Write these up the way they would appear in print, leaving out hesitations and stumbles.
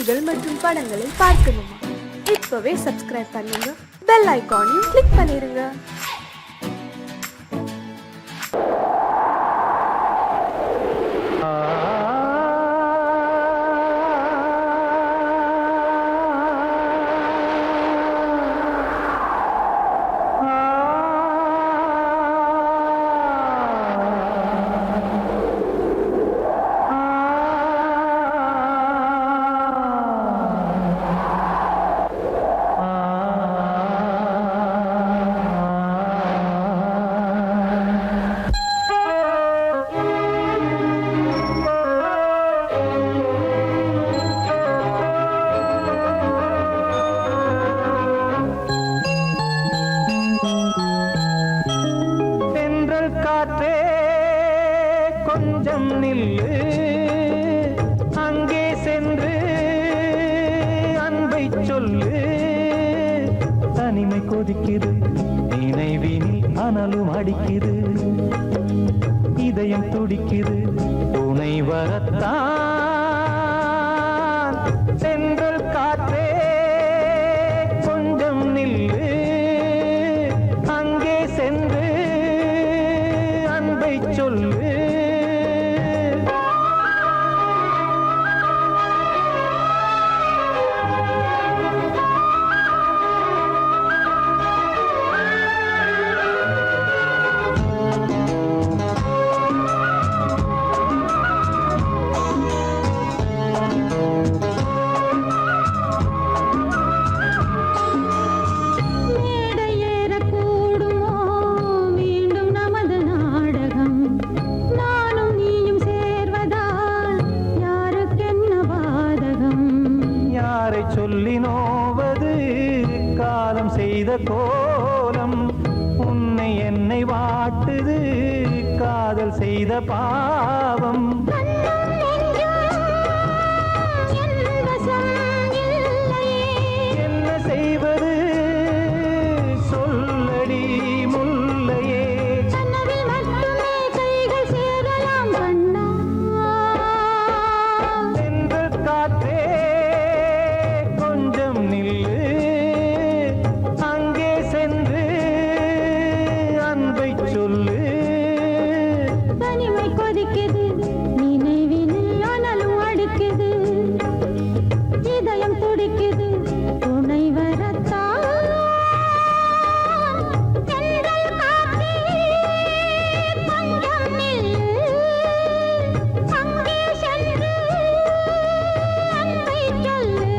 நிகழ்ச்சிகள் மற்றும் படங்களை பார்க்கணுமா? இப்பவே சப்ஸ்கிரைப் பண்ணுங்க, பெல் ஐகானையும் கிளிக் பண்ணிருங்க. கொஞ்சம் நில்லு, அங்கே சென்று அன்பை சொல்லு. தனிமை கொதிக்குது, நினைவினில் அனலும் அடிக்குது, இதயம் துடிக்குது, துணை வரத்தான். சென்றல் காற்றே கொஞ்சம் நில்லு, அங்கே சென்று அன்பை சொல்லு. சொல்லி நோவது காலம் செய்த கோலம், உன்னை என்னை வாட்டுது காதல் செய்த பாவம். என்ன செய்வது சொல்லடி முல்லையே. சென்ற காற்றே கொஞ்சம் நில்லு, அங்கே சென்று அன்பை சொல்லு. தனிமை கொதிக்குது, நினைவினில் அனலும் அடிக்குது, இதயம் துடிக்குது, துணை வரத்தான். சென்றல் காற்றே கொஞ்சம் நில்லு, அங்கே சென்று அன்பை சொல்லு.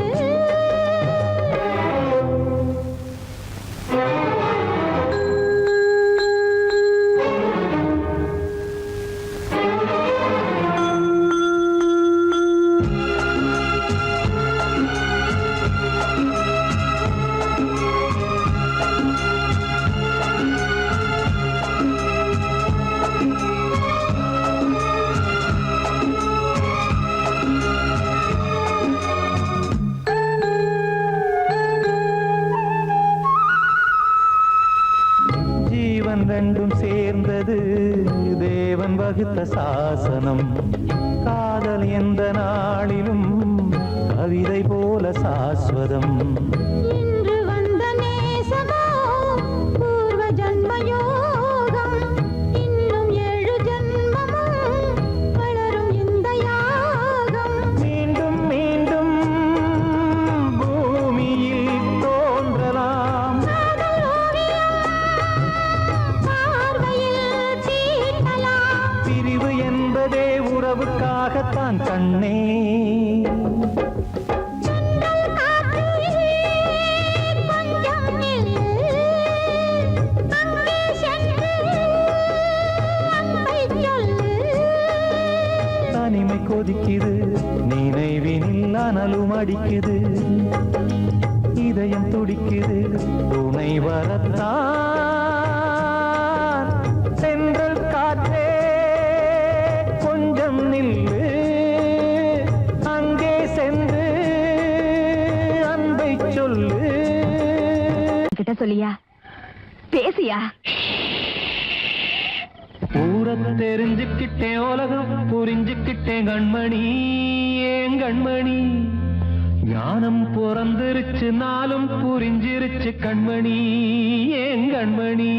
ஜீவன் ரெண்டும் சேர்ந்தது தேவன் வகுத்த சாசனம். காதல் எந்த நாளிலும் கவிதை போல சாஸ்வதம். இன்று வந்த நேசமோ பூர்வ ஜன்ம யோகம், இன்னும் 7 ஜன்மமும் வளரும் இந்த யாகம். மீண்டும் மீண்டும் பூமியில் தோன்றலாம், காதல் ஓவியம் பார்வையில் தீட்டலாம். பிரிவு என்பதே உறவுக்காகத்தான் கண்ணே. சென்றல் காற்றே கொஞ்சம் நில்லு, அங்கே சென்று அன்பை சொல்லு. தனிமை கொதிக்குது, நினைவினில் அனலும் அடிக்குது, இதயம் துடிக்குது, துணை வரத்தான். சென்றல் காற்றே கொஞ்சம் நில்லு, அங்கே சென்று அன்பை சொல்லு. கிட்ட சொல்லியா, பேசியா? ஊரத்தை தெரிஞ்சுக்கிட்டேன், உலகம் புரிஞ்சுக்கிட்டேன் கண்மணி, ஏன் கண்மணி. ஞானம் பிறந்திருச்சு நாளும் புரிஞ்சிருச்சு கண்மணி ஏன் கண்மணி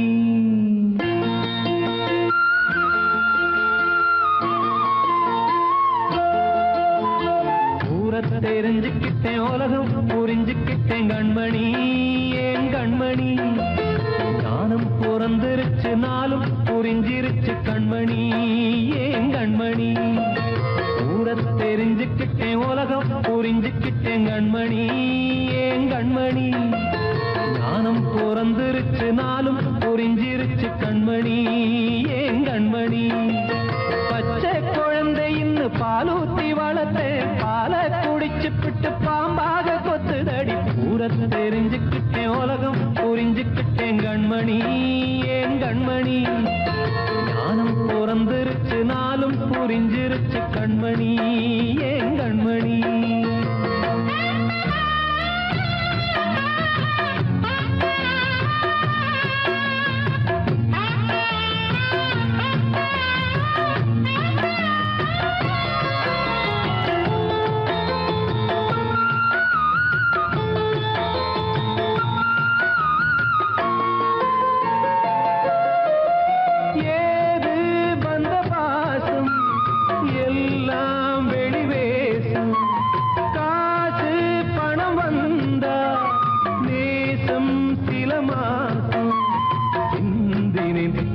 தெரிஞ்சுக்கிட்டேன் உலகம் புரிஞ்சுக்கிட்டேன் கண்மணி ஏன் கண்மணி ஞானம் பிறந்திருச்சு நாளும் புரிஞ்சிருச்சு கண்மணி ஏன் கண்மணி ஊர தெரிஞ்சுக்கிட்டேன் உலகம் புரிஞ்சுக்கிட்டேன் கண்மணி ஏன் கண்மணி ஞானம் பிறந்திருச்சு நாளும் புரிஞ்சிருச்சு கண்மணி ஏன் கண்மணி பச்சை குழந்தை இன்னும் பாலூத்தி வளர்த்தேன் பாலை குடிச்சு பிட்டு பாம்பாக கொத்துதடி ஊர தெரிஞ்சுக்கிட்டேன் உலகம் புரிஞ்சுக்கிட்டேன் கண்மணி ஏன் கண்மணி ஞானம் பிறந்திருச்சு நாளும் புரிஞ்சிருச்சு கண்மணி ஏன் கண்மணி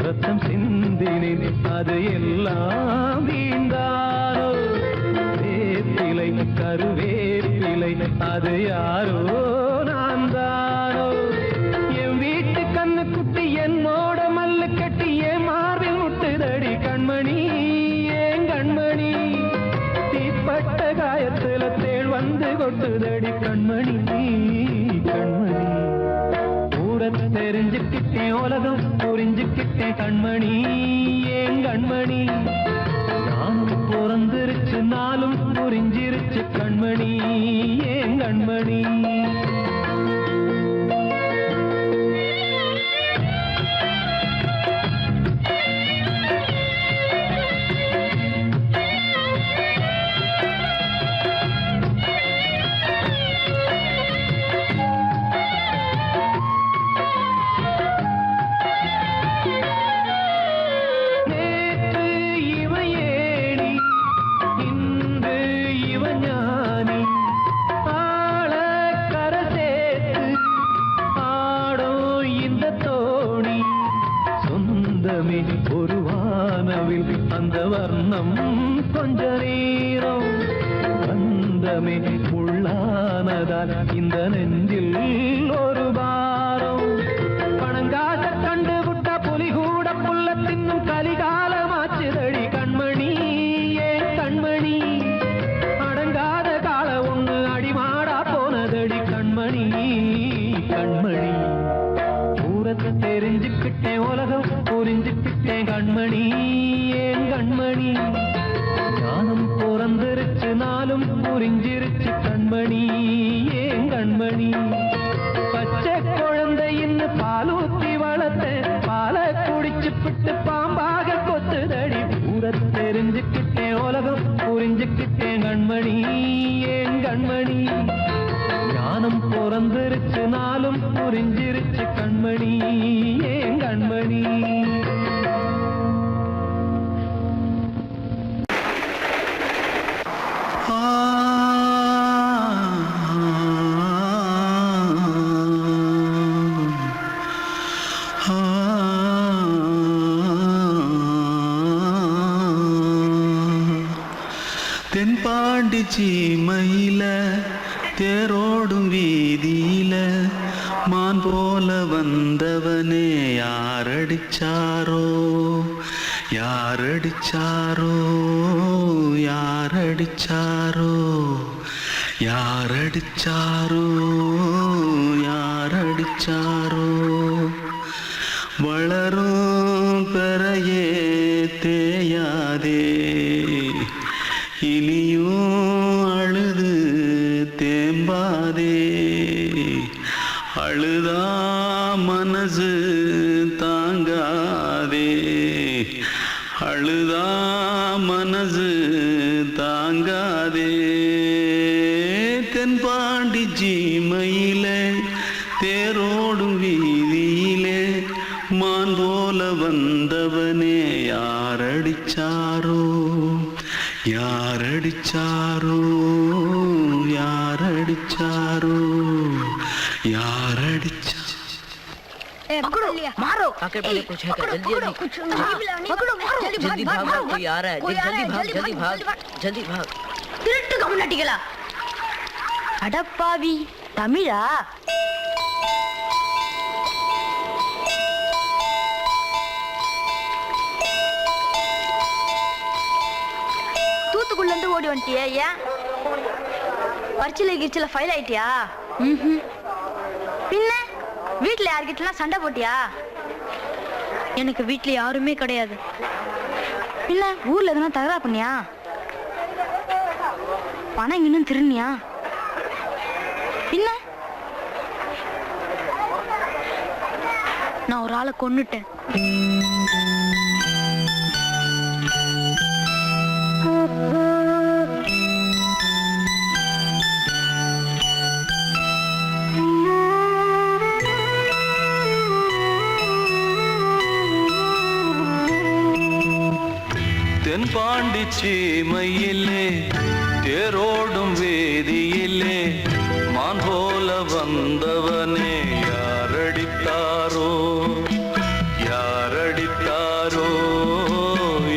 ரத்தம் சிந்தினேன் அது எல்லாம் வீண்டாரோ வேப்பிலை கருவேப்பிலை அது யாரோ நான் தானோ என் வீட்டு கண்ணு குட்டி என்னோட மல்லு கட்டி என் மார்பில் முட்டுதடி கண்மணி ஏன் கண்மணி தீப்பட்ட காயத்துல தேள் வந்து கொட்டுதடி கண்மணி கண்மணி தெரிஞ்சுக்கிட்டேன் உலகம் புரிஞ்சுக்கிட்டேன் கண்மணி ஏன் கண்மணி ஞானம் பிறந்திருச்சு நாளும் புரிஞ்சிருச்சு கண்மணி ஏன் கண்மணி ஒரு வானவில் அந்த வர்ணம் கொஞ்ச நேரம் வந்தமே உள்ளானதால் இந்த நெஞ்சில் ஒரு பாரம் பணங்காச கண்டு விட்ட புலி கூட புல்ல தின்னும் கலிகாலமாச்சுதடி கண்மணி ஏன் கண்மணி அடங்காத கால ஒண்ணு அடிமாடா போனதடி கண்மணி கண்மணி தெரிஞ்சுக்கிட்டேன் உலகம் புரிஞ்சுக்கிட்டேன் கண்மணி ஏன் கண்மணி ஞானம் பிறந்திருச்சு நாளும் புரிஞ்சிருச்சு கண்மணி ஏன் கண்மணி பச்சை குழந்தை இன்னும் பாலூத்தி வளர்த்தேன் பாலை குடிச்சு பிட்டு பாம்பாக கொத்துதடி ஊர தெரிஞ்சுக்கிட்டேன் உலகம் புரிஞ்சுக்கிட்டேன் கண்மணி ஏன் கண்மணி ஞானம் பிறந்திருச்சு நாளும் புரிஞ்சிருச்சு கண்மணி ஏன் கண்மணி தென்பாண்டி சீமையில தேரோடும் வீதியில மான் போல வந்தவனே யாரடிச்சாரோ யாரடிச்சாரோ யாரடிச்சாரோ யாரடிச்சாரோ யாரடிச்சாரோ வளரும் பெறையே தேயாதே இனியும் அழுது தேம்பாதே அழுதா மனசு தாங்காதே அழுதா மனசு தாங்காதே தென்பாண்டி ஜீமையிலே தேரோடும் வீதியிலே மான் போல வந்தவனே யாரடிச்சாரோ யாரடிச்சாரோ யாரடிச்சாரோ யாரடிச்சா मारो आके पहले कुछ है क्या? जल्दी जल्दी जल्दी भाग भाग कोई आ रहा है जल्दी भाग திருட்டு கம்முனட்டிகளா அடப்பாவி தமிழா தூத்துக்குள்ள இருந்து ஓடி வந்துட்டியா? ஏன் பரிச்சையில கிரிச்சில ஃபைல் ஆயிட்டியா? பின்ன வீட்டுல யார்கிட்டலாம் சண்டை போட்டியா? எனக்கு வீட்டுல யாருமே கிடையாது. பின்ன ஊர்ல எதுனா தகராறு பண்ணியா? பணம் இன்னும் திருநியா? பின்ன நான் ஒரு ஆளை கொன்னுட்டேன். தென்பாண்டி சீமையிலே தேரோடும் வேதியிலே மான் போல வந்தவனே யாரடித்தாரோ யாரடித்தாரோ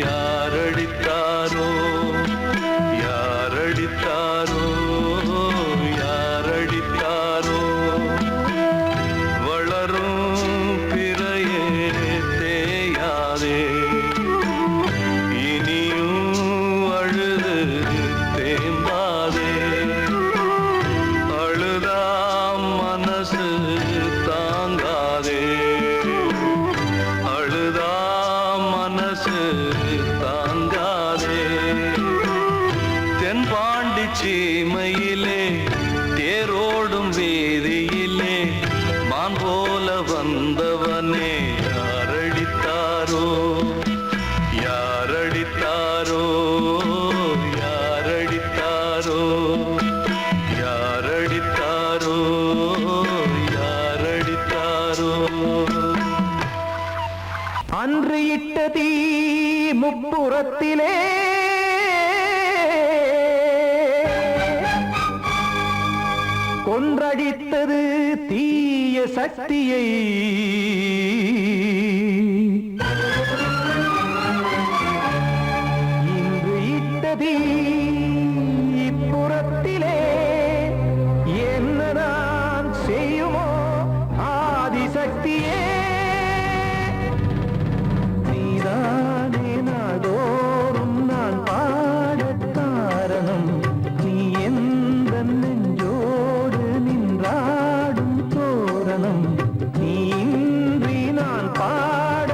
யாரடித்தாரோ யாரடித்தாரோ யாரடித்தாரோ வளரும் பிறையே தேயாதே தென்பாண்டி சீமையிலே தேரோடும் வேதியிலே மான் போல வந்தவனே யாரடித்தாரோ யாரடித்தாரோ யாரடித்தாரோ யாரடித்தாரோ யாரடித்தாரோ அன்று இட்ட தீ முப்புறத்திலே கொன்றடித்தது தீய சக்தியை இன்று இட்ட தீ இப்புறத்திலே என்ன நான் செய்யுமோ ஆதிசக்தியே நீதானே நாடோறும் நான் பாடக் காரணம் நீ எந்த நெஞ்சோடு நின்றாடும் தோரணம் நீ இன்றி நான் பாட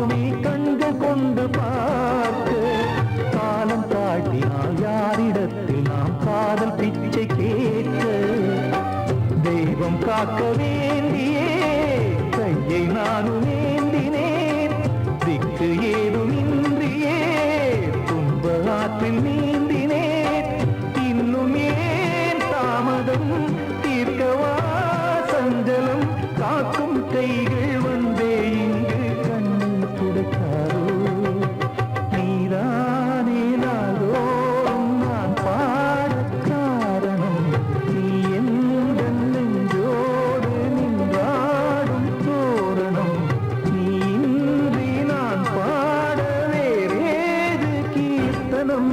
நானுமே கண்கள் கொண்டு பார்க்க காலம் காட்டினால் யாரிடத்தில் நாம் காதல் பிச்சை கேட்க தெய்வம் காக்க வேண்டியே கையை நானும் ஏந்தினேன் திக்கு ஏதும் இன்றியே துன்ப ஆற்றில் நீந்தினேன் இன்னும் ஏன் தாமதம் தீர்க்கவா சஞ்சலம் காக்கும் கைகள் வந்தே இங்கு கண்ணீர் துடைக்காரோ நீதானே நாளோறும் நான் பாடக் காரணம் நீ எந்த நெஞ்சோடு நின்றாடும் தோரணம் நீ இன்றி நான் பாட வேறேது கீர்த்தனம்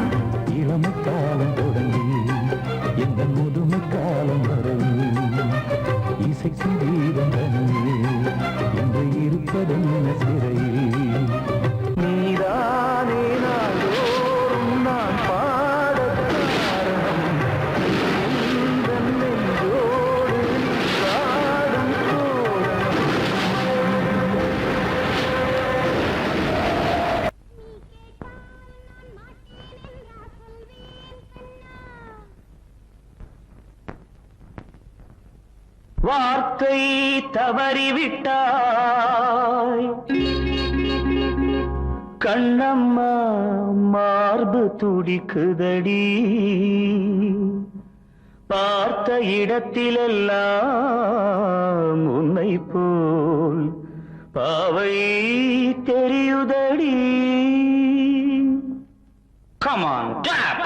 இளமை காலம் தொடங்கி எந்த முதுமை காலம் வரையில் இசைக்கும் வீரம் தனியே என்று இருப்பதென்ன சிறையில் நீதானே நாளோறும் நான் பாடக் காரணம் எந்த நெஞ்சோடு நின்றாடும் தோரணம் வார்த்தை தவறிவிட்டாய் கண்ணம்மா மார்பு துடிக்குதடி பார்த்த இடத்திலெல்லாம் உன்னை போல் பாவை தெரியுதடி Come on, clap!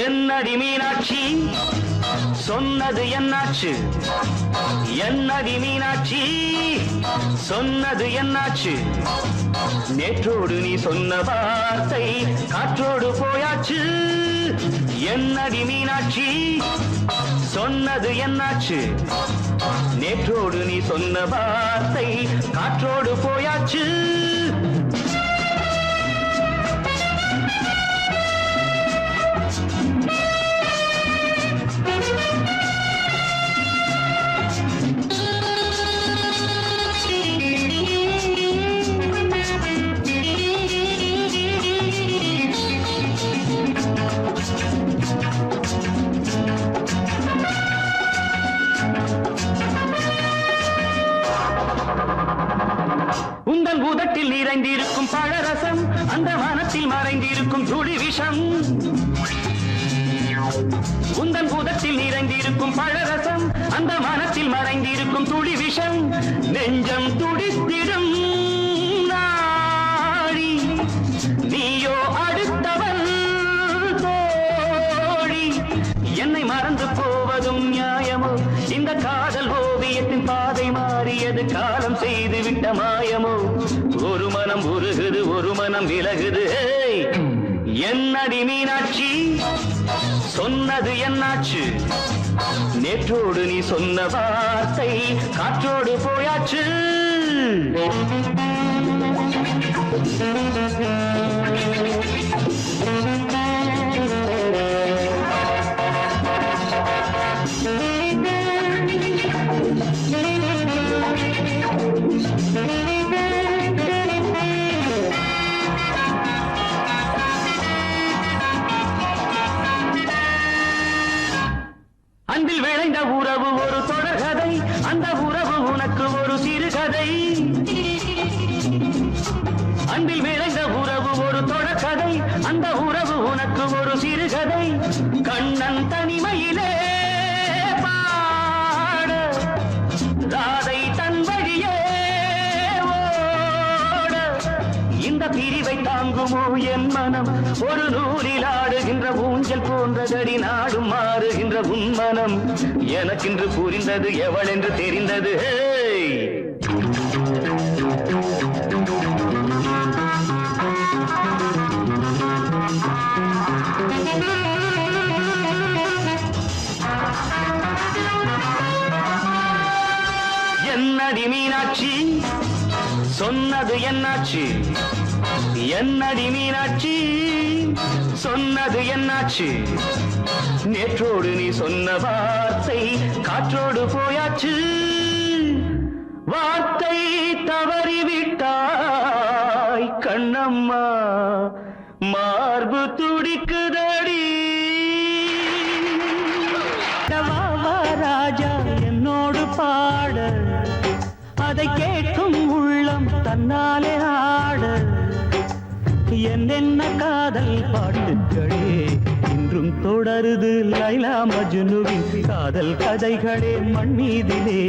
என்னடி மீனாட்சி சொன்னது என்னாச்சு என்னடி மீனாட்சி சொன்னது என்னாச்சு நேற்றோடு நீ சொன்ன வார்த்தை காற்றோடு போயாச்சு என்னடி மீனாட்சி சொன்னது என்னாச்சு நேற்றோடு நீ சொன்ன வார்த்தை காற்றோடு போயாச்சு உந்தன் உதட்டில் நிறைந்திருக்கும் பழரசம் அந்த மனத்தில் மறைந்திருக்கும் துளி விஷம் உந்தன் உதட்டில் நிறைந்திருக்கும் பழரசம் அந்த மனத்தில் மறைந்திருக்கும் துளி விஷம் நெஞ்சம் துடித்திடும் நாடி நீயோ அடுத்தவன் தோழி என்னை மறந்து போவதும் நியாயமோ இந்த காதல் ஓவியத்தின் பாதை மாறியது காலம் செய்து விட்ட மாயமோ ஒரு மனம் உருகுது ஒரு மனம் விலகுது என்னடி மீனாட்சி சொன்னது என்னாச்சு நேற்றோடு நீ சொன்ன வார்த்தை காற்றோடு போயாச்சு அன்பில் விளைந்த உறவு ஒரு தொடர்கதை அந்த உறவு உனக்கு ஒரு சிறுகதை அன்பில் விளைந்த உறவு ஒரு தொடர்கதை அந்த உறவு உனக்கு ஒரு சிறுகதை கண்ணன் தனிமையிலே பாட ராதை தன் வழியே ஓட இந்த பிரிவை தாங்குமோ என் மனம் ஒரு நூலில் ஆடுகின்ற ஊஞ்சல் போன்றதடி நாடும் மாறுகின்ற உன்மனம் எனக்கென்று புரிந்தது எவள் என்று தெரிந்தது என்னடி மீனாட்சி சொன்னது என்னாச்சு என்னடி மீனாட்சி சொன்னது என்னாச்சு நேற்றோடு நீ சொன்ன வார்த்தை காற்றோடு போயாச்சு வார்த்தை தவறிவிட்டாய் கண்ணம்மா மார்பு துடிக்குதடி ராஜா என்னோடு பாட அதை கேட்கும் உள்ளம் தன்னாலே ஆட என்னென்ன காதல் பாட்டுகளே இன்றும் தொடருது லைலா மஜ்னுவின் காதல் கதைகளே மண் மீதிலே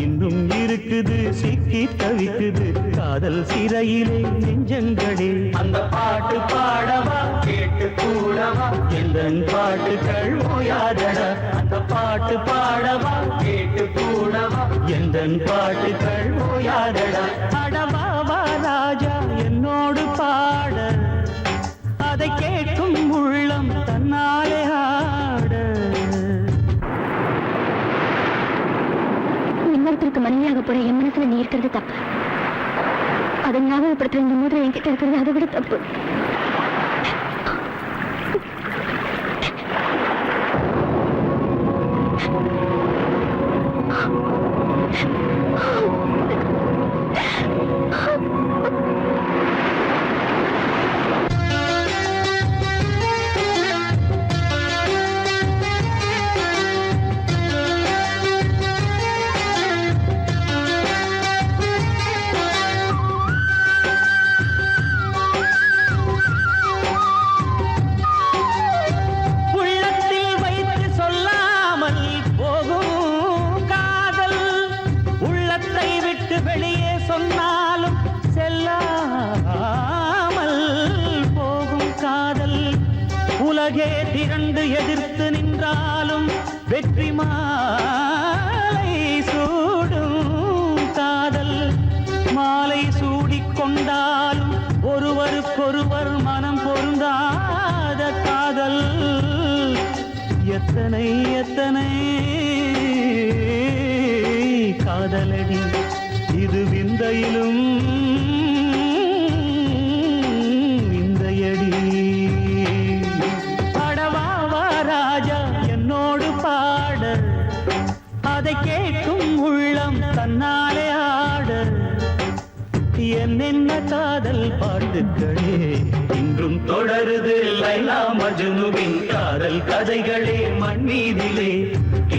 இன்னும் இருக்குது சிக்கி தவிக்குது காதல் சிறையிலே நெஞ்சங்களே அந்த பாட்டு பாடவா கேட்டு கூடவா எந்த பாட்டுகள் ஓயாதடா அந்த பாட்டு பாடவா கேட்டு கூடவா எந்த பாட்டுகள் ஓயாதடா அடவாவா ராஜா என்னோடு பாட அதை கேட்கும் உள்ளம் தன்னாலே ஆட இன்னொருத்தருக்கு மனைவியாக போற என் மனசுல நீ இருக்கிறது தப்பு அதை ஞாபகப்படுத்துற இந்த மூதிரை என்கிட்ட இருக்கிறது அதை விட தப்பு வெளியே சொன்னாலும் செல்லாமல் போகும் காதல் உலகே திரண்டு எதிர்த்து நின்றாலும் வெற்றி மாலை சூடும் காதல் மாலை சூடிக்கொண்டாலும் ஒருவருக்கொருவர் மனம் பொருந்தாத காதல் எத்தனை எத்தனை காதலடி இது விந்தையிலும் விந்தையடி அடவாவா ராஜா என்னோடு பாட அதை கேட்கும் உள்ளம் தன்னாலே ஆட என்னென்ன காதல் பாட்டுகளே இன்றும் தொடருது லைலா மஜ்னுவின் காதல் கதைகளே மண் மீதிலே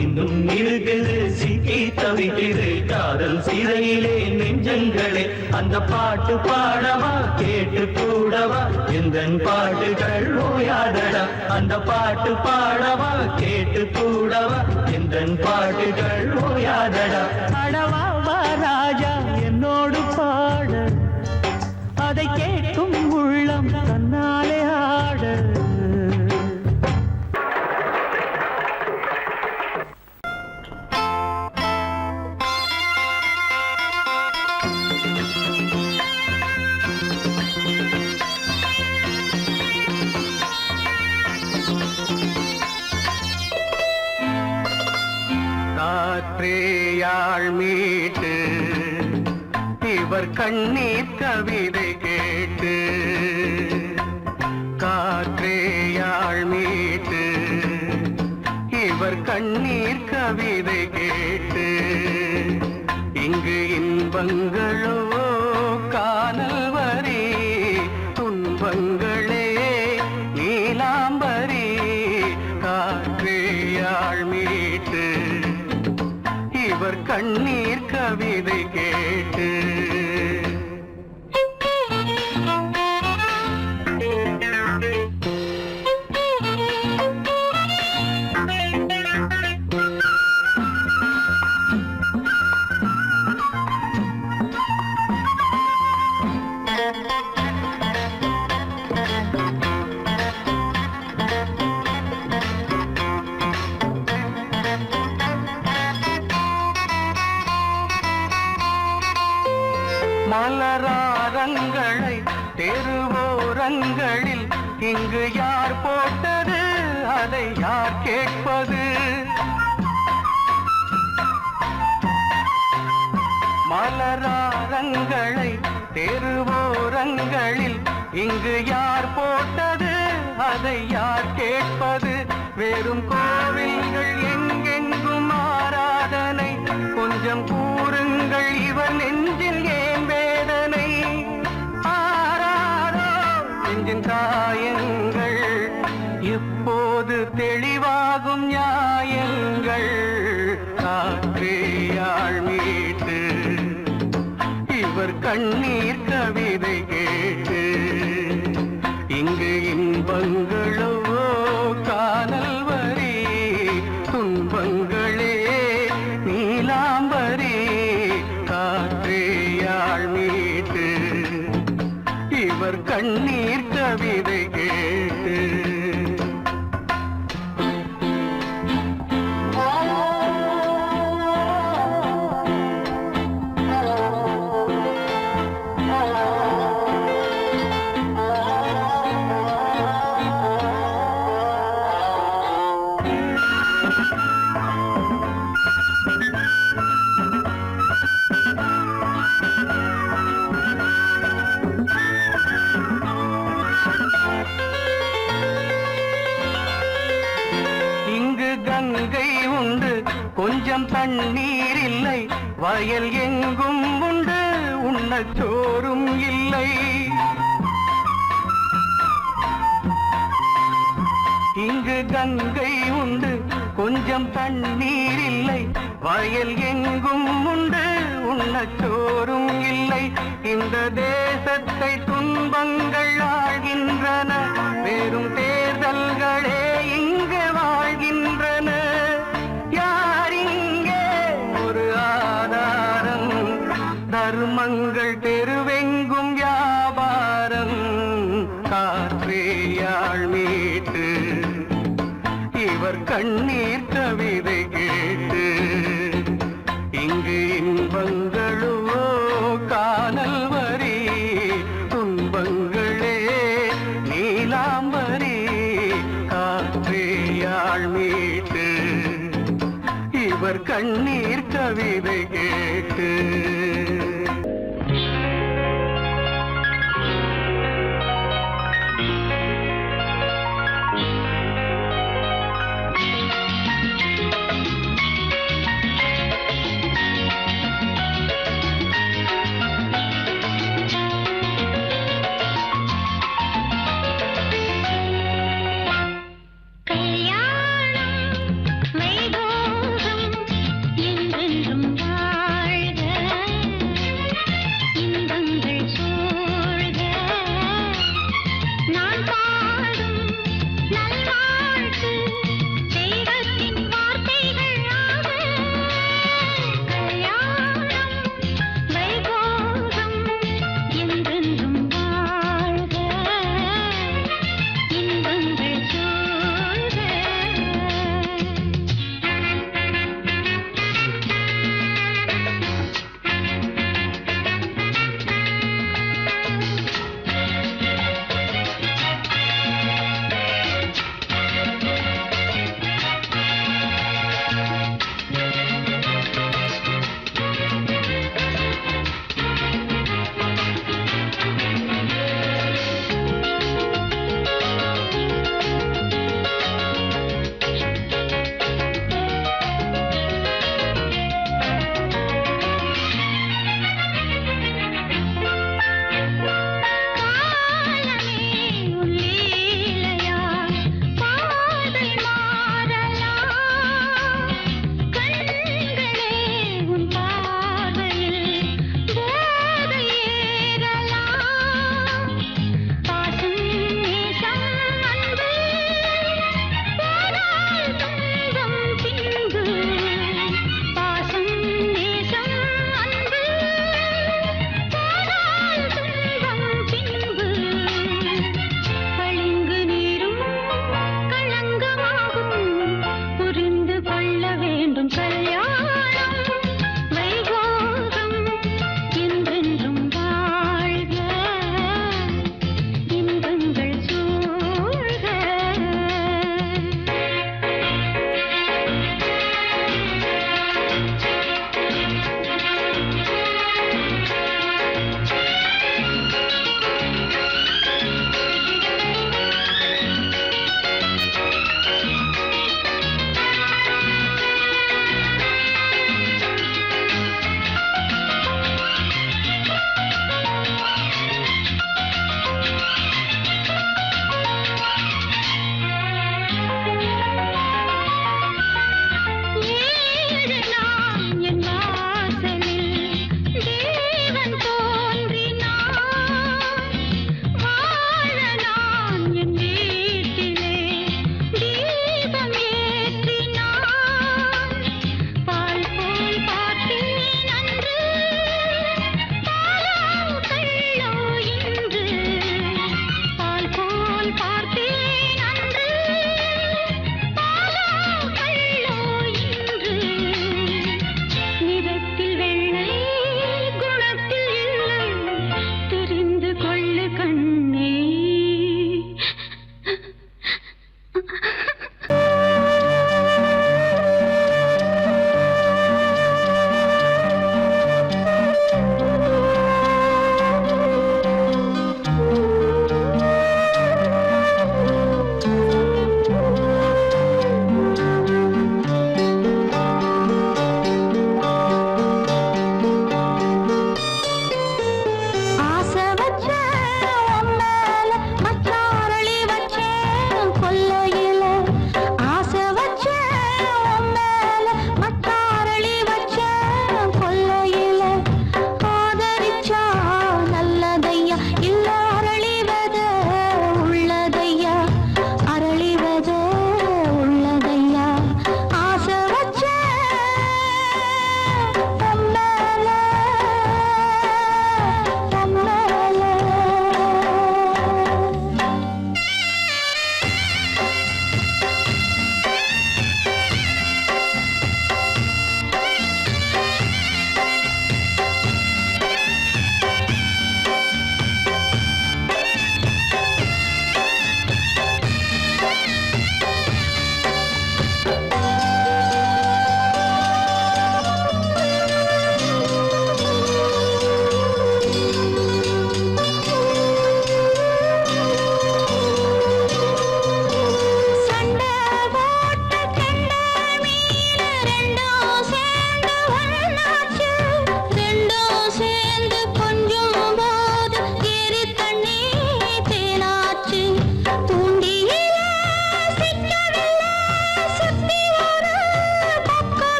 இன்னும் இருக்குது சிக்கி தவிக்குது காதல் சிறையிலே நெஞ்சங்களே அந்த பாட்டு பாடவா கேட்டு கூடவா எந்த பாட்டுகள் ஓயாதடா அந்த பாட்டு பாடவா கேட்டு கூடவா எந்த பாட்டுகள் ஓயாதடா அடவாவா ராஜா என்னோடு பாட அதை கேட்கும் உள்ளம் தன்னாலே ஆட காற்றேயாழ் மீட்டு இவர் கண்ணீர் கவிதை கேட்டு காற்றேயாழ் மீட்டு இவர் கண்ணீர் கவிதை கேட்டு இங்கு இன்பங்களோ காணல் வரி துன்பங்களே நீலாம்பரி காற்றேயாழ் மீட்டு இவர் கண்ணீர் கவிதை கேட்டு மலராரங்களை தெருவோரங்களில் இங்கு யார் போட்டது அதை யார் கேட்பது மலராரங்களை தெருவோரங்களில் இங்கு யார் போட்டது அதை யார் கேட்பது வெறும் கோவில்கள் எங்கெங்கும் ஆராதனை கொஞ்சம் கூறுங்கள் இவர் நெஞ்சில் ஏன் வேதனை ஆராரோ நெஞ்சின் காயங்கள் எப்போது தெளிவாகும் நியாயங்கள் காற்றேயாள் மீட்டு இவர் கண்ணீர் கவிதை கேட்டு இங்கு இன்பங்களோ காணல் வரி துன்பங்களே நீலாம்பரி காற்றேயாள் மீட்டு இவர் கண்ணீர் கவிதை கேட்டு கங்கை உண்டு கொஞ்சம் தண்ணீர் இல்லை வயல் எங்கும் உண்டு உண்ணச் சோறும் இல்லை இங்கு கங்கை உண்டு கொஞ்சம் தண்ணீர் இல்லை வயல் எங்கும் உண்டு உண்ணச் சோறும் இல்லை இந்த தேசத்தை துன்பங்கள் ஆழ்கின்றன வெறும் தேர்தல்களே இங்கு வாழ்கின்றன யார் இங்கே ஒரு ஆதாரம் தர்மங்கள் தெருவெங்கும் வியாபாரம் காற்றேயாள் மீட்டு இவர் கண்ணீர் கவிதை கேட்டு இங்கு இன்பங்களோ காணல் வரி துன்பங்களே நீலாம்பரி காற்றேயாள் மீட்டு இவர் கண்ணீர் கவிதை கேட்டு என்றென்றும் வாழ்க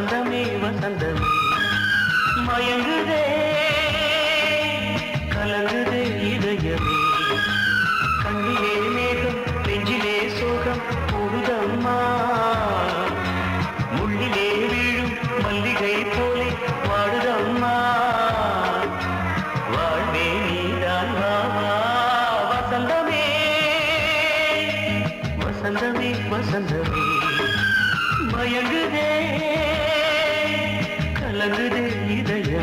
வசந்தமே வசந்தமே மயங்குதே கலங்குதே இதயமே கண்ணிலே மேகம் நெஞ்சிலே சோகம் போடுதம்மா முள்ளிலே வீழும் மல்லிகை போலே வாடுதம்மா வாழ்வே நீதான் வாவா வசந்தமே வசந்தமே வசந்தமே மயங்குதே கலங்குதே இதயமே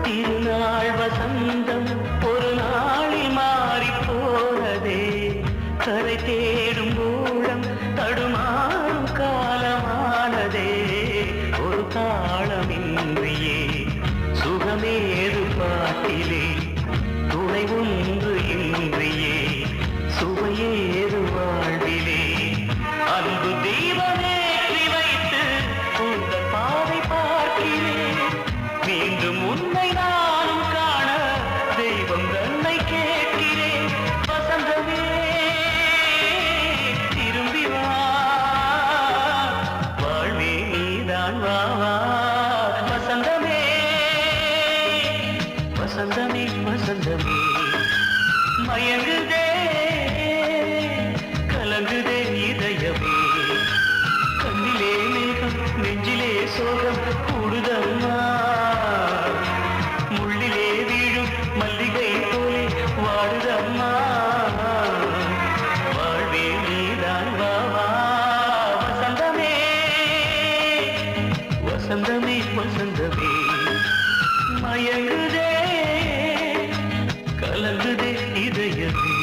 திருநாள் வசந்தம் ஒரு நாளில் மாறி போனதே கரை தேடும் ஊழம் தடுமாறும் காலமானதே ஒரு தாளமின்றியே சுகமேது பாட்டிலே துணை ஒன்று இன்றியே சுவையேது வாழ்விலே அன்பு தீபமேற்றி வைத்து உந்த பாதை பார்க்கிறேன் மீண்டும் உன்னை நானும் காண தெய்வம் தன்னை கேட்கிறேன் வசந்தமே திரும்பி வா வாழ்வே நீதான் வா வா வசந்தமே வசந்தமே வசந்தமே மயங்குதே கலங்குதே இதயமே கண்ணிலே மேகம் நெஞ்சிலே சோகம் கூடுதம்மா முள்ளிலே வீழும் மல்லிகை போலே வாடுதம்மா வாழ்வே நீதான் வா வா வசந்தமே வசந்தமே வசந்தமே மயங்குதே கலங்குதே இதயமே